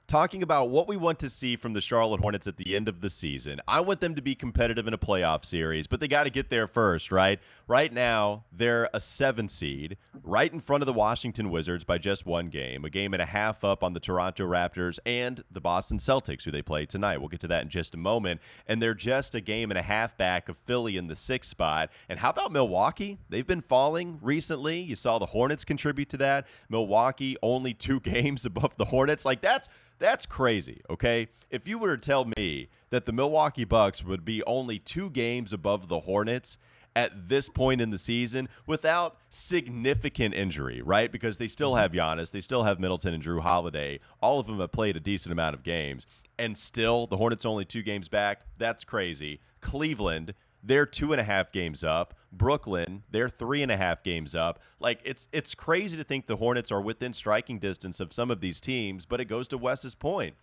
talking about what we want to see from the Charlotte Hornets at the end of the season. I want them to be competitive in a playoff series, but they got to get there first, right? Right now, they're a 7 seed, right in front of the Washington Wizards by just 1 game, a game and a half up on the Toronto Raptors and the Boston Celtics, who they play tonight. We'll get to that in just a moment. And they're just a game and a half back of Philly in the 6th spot. And how about Milwaukee? They've been falling recently. You saw the Hornets contribute to that. Milwaukee only 2 games above the Hornets. Like, that's crazy, okay? If you were to tell me that the Milwaukee Bucks would be only 2 games above the Hornets at this point in the season without significant injury, right? Because they still have Giannis, they still have Middleton and Drew Holiday. All of them have played a decent amount of games. And still, the Hornets only 2 games back. That's crazy. Cleveland, they're 2.5 games up. Brooklyn, they're 3.5 games up. Like, it's crazy to think the Hornets are within striking distance of some of these teams, but it goes to Wes's point.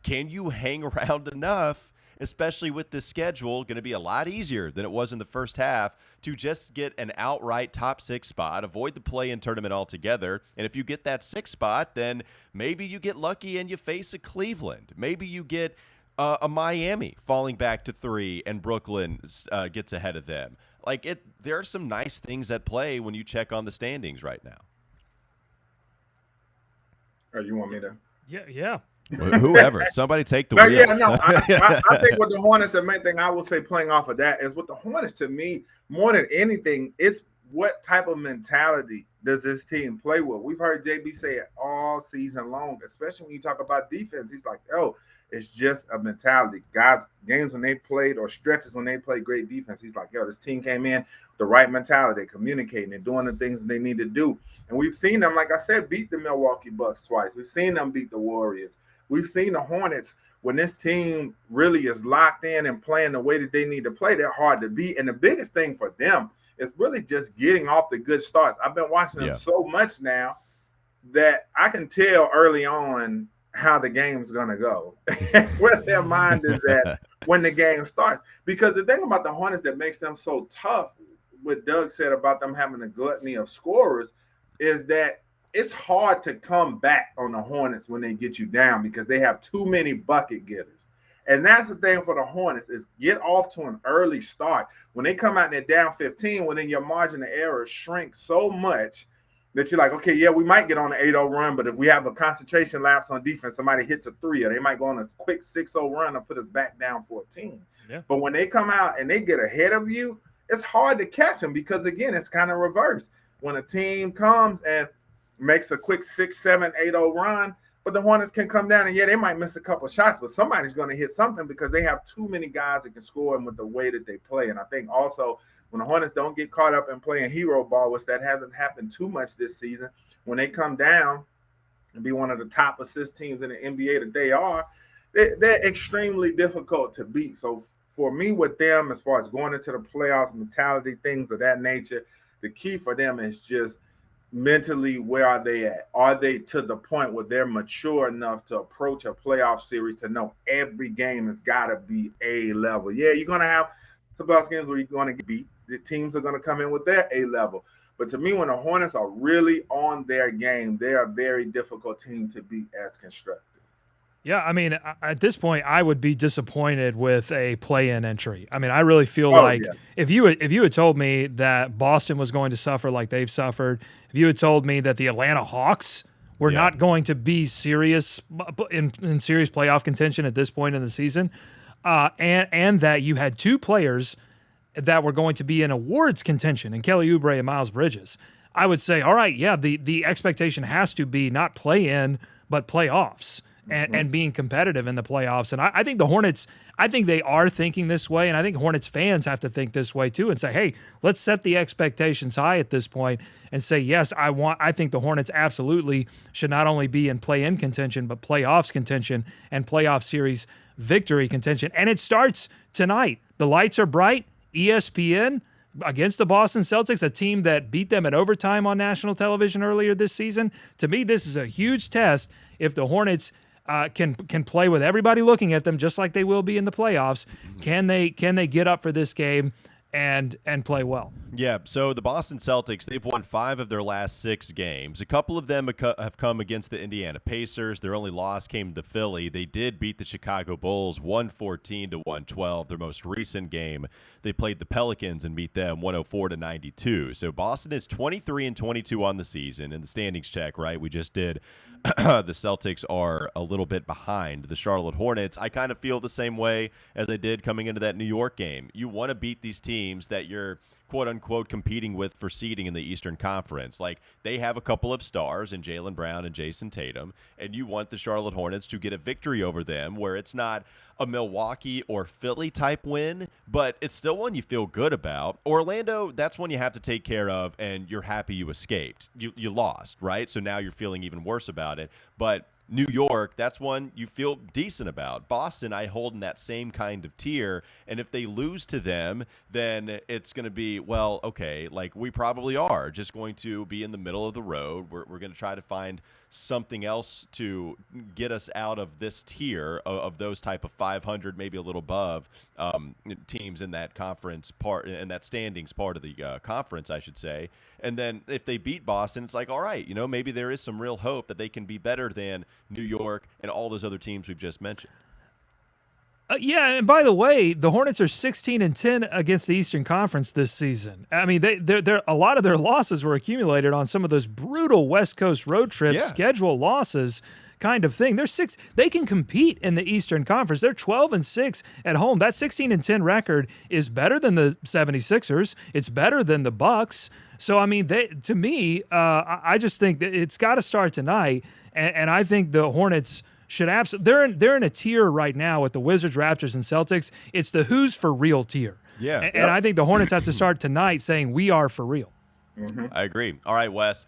Can you hang around enough, especially with this schedule, going to be a lot easier than it was in the first half, to just get an outright top 6 spot, avoid the play-in tournament altogether, and if you get that 6th spot, then maybe you get lucky and you face a Cleveland. Maybe you get a Miami falling back to 3 and Brooklyn gets ahead of them. Like, there are some nice things at play when you check on the standings right now. Or you want me to? Yeah. Whoever. Somebody take the wheel. Yeah, no. I think with the Hornets, the main thing I will say playing off of that is with the Hornets, to me, more than anything, it's what type of mentality does this team play with? We've heard JB say it all season long, especially when you talk about defense. He's like, it's just a mentality. Guys, games when they played or stretches when they played great defense, he's like, this team came in with the right mentality. They're communicating. They're doing the things they need to do. And we've seen them, like I said, beat the Milwaukee Bucks twice. We've seen them beat the Warriors. We've seen the Hornets, when this team really is locked in and playing the way that they need to play, they're hard to beat. And the biggest thing for them is really just getting off the good starts. I've been watching them so much now that I can tell early on how the game's going to go, where their mind is at when the game starts. Because the thing about the Hornets that makes them so tough, what Doug said about them having a gluttony of scorers, is that it's hard to come back on the Hornets when they get you down because they have too many bucket getters. And that's the thing for the Hornets is get off to an early start. When they come out and they're down 15, when then your margin of error shrinks so much that you're like, okay, yeah, we might get on an 8-0 run, but if we have a concentration lapse on defense, somebody hits a 3, or they might go on a quick 6-0 run and put us back down 14. Yeah. But when they come out and they get ahead of you, it's hard to catch them because, again, it's kind of reversed. When a team comes and makes a quick 6-7, 8-0 run, but the Hornets can come down and, they might miss a couple of shots, but somebody's going to hit something because they have too many guys that can score and with the way that they play. And I think also when the Hornets don't get caught up in playing hero ball, which that hasn't happened too much this season, when they come down and be one of the top assist teams in the NBA that they are, they're extremely difficult to beat. So for me with them, as far as going into the playoffs, mentality, things of that nature, the key for them is just mentally, where are they at? Are they to the point where they're mature enough to approach a playoff series to know every game has got to be A level? Yeah, you're going to have the playoff games where you're going to get beat. The teams are going to come in with their A level. But to me, when the Hornets are really on their game, they're a very difficult team to beat as constructed. Yeah, I mean, at this point, I would be disappointed with a play-in entry. I mean, I really feel if you had told me that Boston was going to suffer like they've suffered, if you had told me that the Atlanta Hawks were not going to be serious in serious playoff contention at this point in the season, and that you had 2 players that were going to be in awards contention, in Kelly Oubre and Miles Bridges, I would say, all right, the expectation has to be not play-in, but playoffs. And being competitive in the playoffs. And I think the Hornets, I think they are thinking this way, and I think Hornets fans have to think this way too and say, hey, let's set the expectations high at this point and say, yes, I think the Hornets absolutely should not only be in play-in contention, but playoffs contention and playoff series victory contention. And it starts tonight. The lights are bright. ESPN against the Boston Celtics, a team that beat them at overtime on national television earlier this season. To me, this is a huge test if the Hornets can play with everybody looking at them just like they will be in the playoffs. Can they get up for this game and play well. Yeah, so the Boston Celtics, they've won 5 of their last 6 games. A couple of them have come against the Indiana Pacers. Their only loss came to Philly. They did beat the Chicago Bulls 114-112. Their most recent game, they played the Pelicans and beat them 104-92. So Boston is 23-22 on the season. In the standings check, right, we just did, the Celtics are a little bit behind the Charlotte Hornets. I kind of feel the same way as I did coming into that New York game. You want to beat these teams that you're quote-unquote competing with for seeding in the Eastern Conference. Like, they have a couple of stars in Jaylen Brown and Jason Tatum, and you want the Charlotte Hornets to get a victory over them where it's not a Milwaukee or Philly type win, but it's still one you feel good about. Orlando, that's one you have to take care of, and you're happy you escaped. You lost, right? So now you're feeling even worse about it. But New York, that's one you feel decent about. Boston, I hold in that same kind of tier, and if they lose to them, then it's going to be, well, okay, like we probably are just going to be in the middle of the road. We're going to try to find something else to get us out of this tier of those type of 500, maybe a little above teams in that conference part, in that standings part of the conference, I should say. And then if they beat Boston, it's like, all right, maybe there is some real hope that they can be better than New York and all those other teams we've just mentioned. Yeah, and by the way, the Hornets are 16-10 against the Eastern Conference this season. I mean, they're a lot of their losses were accumulated on some of those brutal West Coast road trips, schedule losses kind of thing. They can compete in the Eastern Conference. They're 12-6 at home. That 16-10 record is better than the 76ers. It's better than the Bucks. So, I mean, to me, I just think that it's got to start tonight, and I think the Hornets should absolutely. They're in a tier right now with the Wizards, Raptors, and Celtics. It's the who's for real tier. Yeah, and I think the Hornets have to start tonight saying we are for real. Mm-hmm. I agree. All right, Wes,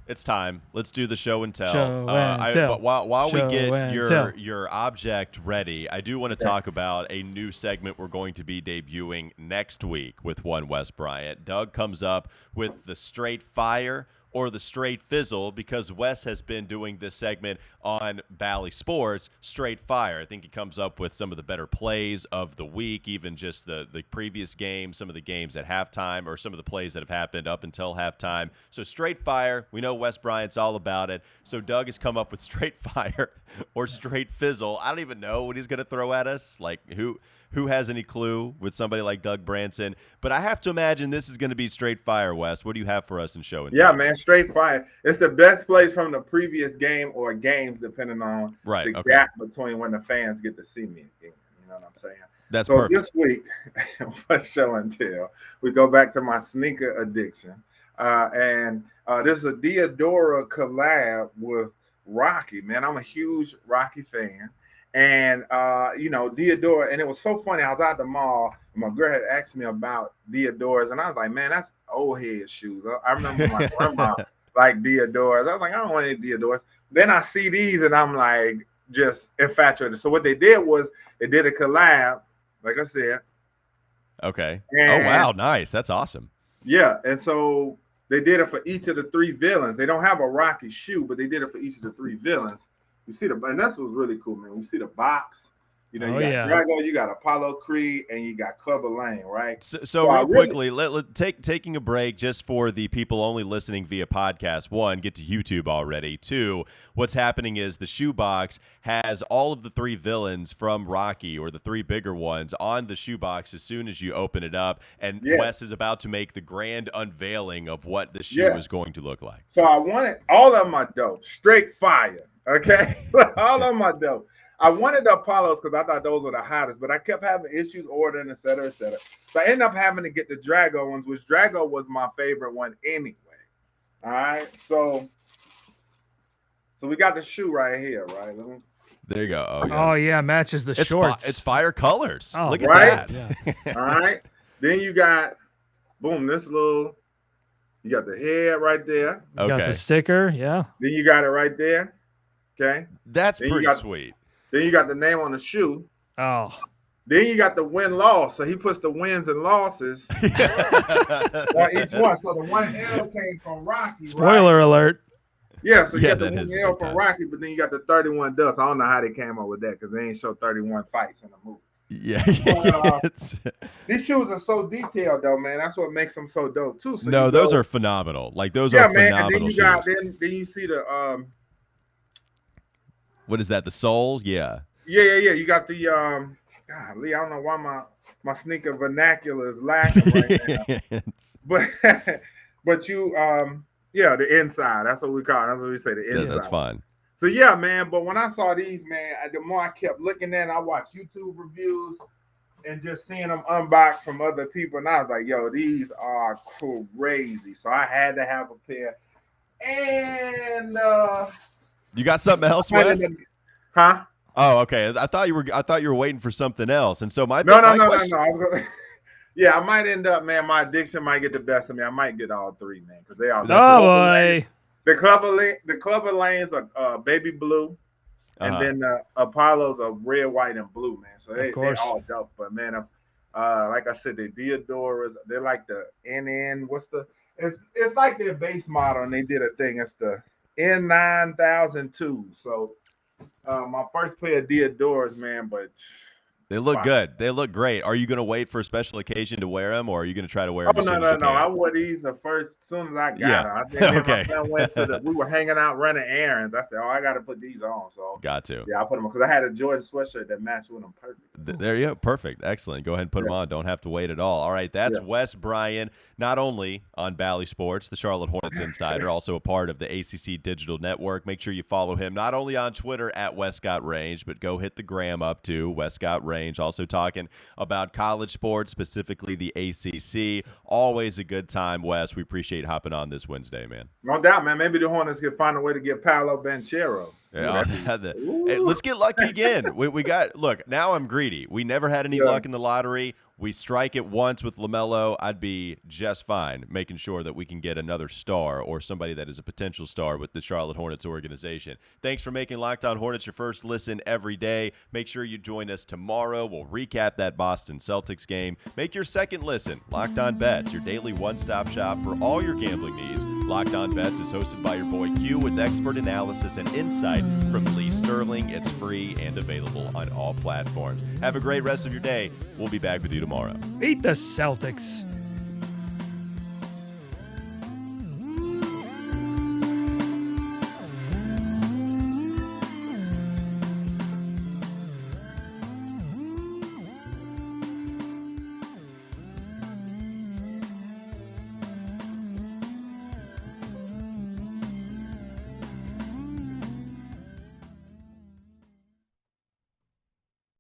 it's time. Let's do the show and tell. Tell. But while we Show get and tell. your object ready, I do want to talk about a new segment we're going to be debuting next week with one Wes Bryant. Doug comes up with the straight fire or the straight fizzle, because Wes has been doing this segment on Bally Sports, straight fire. I think he comes up with some of the better plays of the week, even just the previous game, some of the games at halftime, or some of the plays that have happened up until halftime. So straight fire, we know Wes Bryant's all about it. So Doug has come up with straight fire or straight fizzle. I don't even know what he's going to throw at us. Like, who has any clue with somebody like Doug Branson? But I have to imagine this is going to be straight fire, Wes. What do you have for us in show and tell? Yeah, man, straight fire. It's the best plays from the previous game or games, depending on the gap between when the fans get to see me again. You know what I'm saying? That's so perfect. This week, for show and tell, we go back to my sneaker addiction. And this is a Diadora collab with Rocky. Man, I'm a huge Rocky fan. And, Diadora, and it was so funny. I was at the mall, and my girl had asked me about Diadoras, and I was like, man, that's old head shoes. I remember my grandma like Diadoras. I was like, I don't want any Diadoras. Then I see these, and I'm like, just infatuated. So what they did was they did a collab, like I said. Okay. And, oh, wow. Nice. That's awesome. Yeah. And so they did it for each of the 3 villains. They don't have a Rocky shoe, but they did it for each of the 3 villains. You see and that's what's really cool, man. You see the box, you got Drago, you got Apollo Creed, and you got Clubber Lang, right? So real quickly, taking a break just for the people only listening via podcast. 1, get to YouTube already. 2, what's happening is the shoebox has all of the 3 villains from Rocky, or the 3 bigger ones, on the shoebox as soon as you open it up. And Wes is about to make the grand unveiling of what the shoe is going to look like. So I wanted all of my dope, straight fire. Okay, all of my dope. I wanted the Apollos because I thought those were the hottest, but I kept having issues ordering, et cetera, et cetera. So I ended up having to get the Drago ones, which Drago was my favorite one anyway. All right, so we got the shoe right here, right? There you go. Oh yeah, matches the shorts. It's fire colors. Oh, look at right? that. Yeah. All right. Then you got this little. You got the head right there. You got the sticker. Yeah. Then you got it right there. Okay. That's pretty sweet. Then you got the name on the shoe. Oh. Then you got the win-loss. So he puts the wins and losses on each one. So the 1 L came from Rocky. Spoiler alert. Yeah, so you got the 1 L from Rocky, but then you got the 31 dust. I don't know how they came up with that because they ain't show 31 fights in the movie. Yeah. But, It's- these shoes are so detailed, though, man. That's what makes them so dope too. So no, you those go, are phenomenal. Like those yeah, are man. And then phenomenal you got shoes. then you see the What is that? The sole? Yeah. yeah. You got the golly, I don't know why my sneaker vernacular is lacking right now. It's- But you yeah, the inside. That's what we call it. That's what we say, the inside. that's fine. So yeah, man. But when I saw these, man, the more I kept looking at it, I watched YouTube reviews and just seeing them unboxed from other people, and I was like, yo, these are crazy. So I had to have a pair. And You got something else, Wes? huh? Oh, okay. I thought you were waiting for something else. And so my No. question, I was gonna, yeah, I might end up, man. My addiction might get the best of me. I might get all three, man, because they are. Oh boy. The Clubber Lanes are baby blue, and then the Apollos are red, white, and blue, man. So they all dope. But man, like I said, the Deodoras, they're like the NN. It's like their base model, and they did a thing. It's the N9002. So my first pair of Deodoras, man, but they look good. They look great. Are you going to wait for a special occasion to wear them, or are you going to try to wear them? Oh, no. I wore these the first as soon as I got them. I think me and my son went we were hanging out running errands. I said, I got to put these on. So got to. Yeah, I put them on because I had a Jordan sweatshirt that matched with them perfect. There you go. Perfect. Excellent. Go ahead and put them on. Don't have to wait at all. All right. That's Wes Bryan, not only on Bally Sports, the Charlotte Hornets insider, also a part of the ACC Digital Network. Make sure you follow him not only on Twitter at Westcott Range, but go hit the gram up too, Westcott Range. Also talking about college sports, specifically the ACC. Always a good time, Wes. We appreciate hopping on this Wednesday, man. No doubt, man. Maybe the Hornets can find a way to get Paolo Banchero. Yeah, hey, let's get lucky again. We got, look, now I'm greedy. We never had any luck in the lottery. We strike it once with LaMelo. I'd be just fine making sure that we can get another star or somebody that is a potential star with the Charlotte Hornets organization. Thanks for making Locked On Hornets your first listen every day. Make sure you join us tomorrow. We'll recap that Boston Celtics game. Make your second listen Locked On Bets, your daily one-stop shop for all your gambling needs. Locked On Bets is hosted by your boy Q with expert analysis and insight from Lee Sterling. It's free and available on all platforms. Have a great rest of your day. We'll be back with you tomorrow. Beat the Celtics.